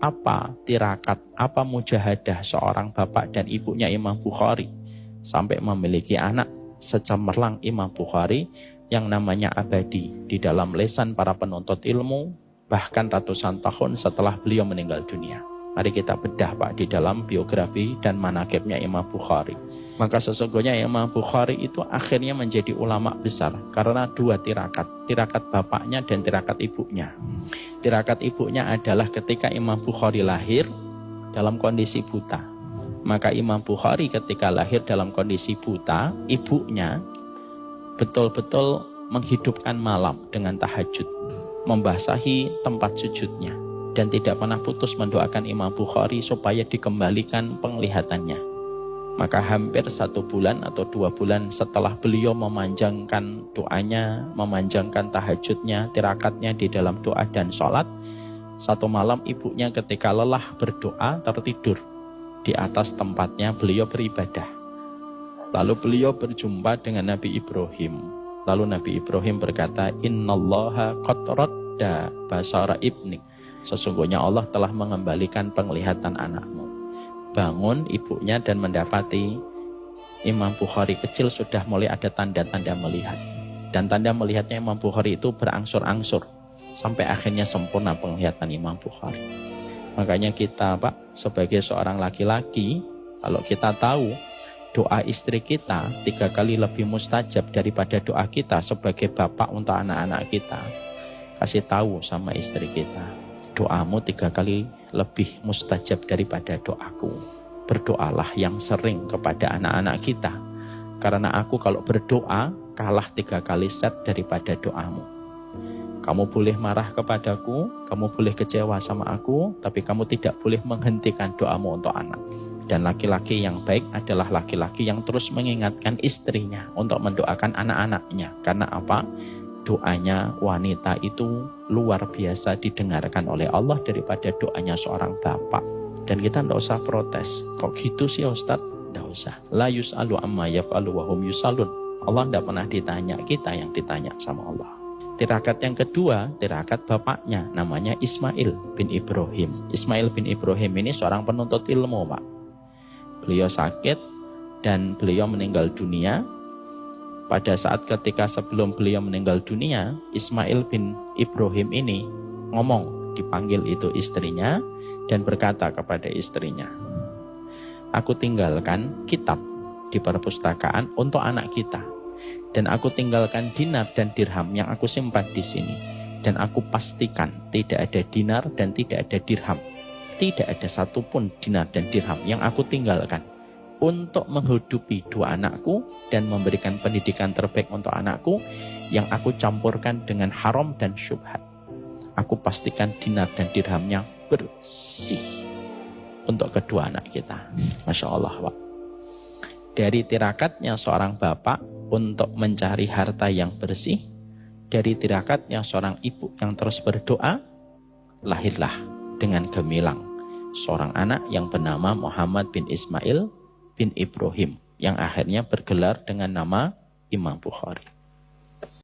apa tirakat, apa mujahadah seorang bapak dan ibunya Imam Bukhari sampai memiliki anak secemerlang Imam Bukhari yang namanya abadi di dalam lesan para penuntut ilmu bahkan ratusan tahun setelah beliau meninggal dunia. Mari kita bedah Pak di dalam biografi dan manaqibnya Imam Bukhari. Maka sesungguhnya Imam Bukhari itu akhirnya menjadi ulama besar karena dua tirakat bapaknya dan tirakat ibunya. Tirakat ibunya adalah ketika Imam Bukhari lahir dalam kondisi buta. Maka Imam Bukhari ketika lahir dalam kondisi buta, ibunya betul-betul menghidupkan malam dengan tahajud, membasahi tempat sujudnya, dan tidak pernah putus mendoakan Imam Bukhari supaya dikembalikan penglihatannya. Maka hampir 1 bulan atau 2 bulan setelah beliau memanjangkan doanya, memanjangkan tahajudnya, tirakatnya di dalam doa dan sholat, satu malam ibunya ketika lelah berdoa tertidur di atas tempatnya beliau beribadah. Lalu beliau berjumpa dengan Nabi Ibrahim. Lalu Nabi Ibrahim berkata, Innallaha qad radda basara ibnik. Sesungguhnya Allah telah mengembalikan penglihatan anakmu. Bangun ibunya dan mendapati Imam Bukhari kecil sudah mulai ada tanda-tanda melihat. Dan tanda melihatnya Imam Bukhari itu berangsur-angsur sampai akhirnya sempurna penglihatan Imam Bukhari. Makanya kita Pak sebagai seorang laki-laki, kalau kita tahu doa istri kita 3 kali lebih mustajab daripada doa kita sebagai bapak untuk anak-anak kita, kasih tahu sama istri kita, doamu 3 kali lebih mustajab daripada doaku. Berdoalah yang sering kepada anak-anak kita, karena aku kalau berdoa kalah 3 kali set daripada doamu. Kamu boleh marah kepadaku, kamu boleh kecewa sama aku, tapi kamu tidak boleh menghentikan doamu untuk anak. Dan laki-laki yang baik adalah laki-laki yang terus mengingatkan istrinya untuk mendoakan anak-anaknya. Karena apa? Doanya wanita itu luar biasa didengarkan oleh Allah daripada doanya seorang bapak. Dan kita tidak usah protes. Kok gitu sih Ustaz? Tidak usah. La yus'alu amma yaf'alu wa hum yus'alun. Allah tidak pernah ditanya, kita yang ditanya sama Allah. Tirakat yang kedua, tirakat bapaknya, namanya Ismail bin Ibrahim. Ismail bin Ibrahim ini seorang penuntut ilmu Pak. Beliau sakit dan beliau meninggal dunia. Pada saat ketika sebelum beliau meninggal dunia, Ismail bin Ibrahim ini ngomong, dipanggil itu istrinya dan berkata kepada istrinya, aku tinggalkan kitab di perpustakaan untuk anak kita, dan aku tinggalkan dinar dan dirham yang aku simpan di sini, dan aku pastikan tidak ada dinar dan tidak ada dirham, tidak ada satupun dinar dan dirham yang aku tinggalkan untuk menghidupi 2 anakku dan memberikan pendidikan terbaik untuk anakku yang aku campurkan dengan haram dan syubhat. Aku pastikan dinar dan dirhamnya bersih untuk kedua anak kita. Masya Allah Pak. Dari tirakatnya seorang bapak untuk mencari harta yang bersih, dari tirakatnya seorang ibu yang terus berdoa, lahirlah dengan gemilang seorang anak yang bernama Muhammad bin Ismail bin Ibrahim yang akhirnya bergelar dengan nama Imam Bukhari.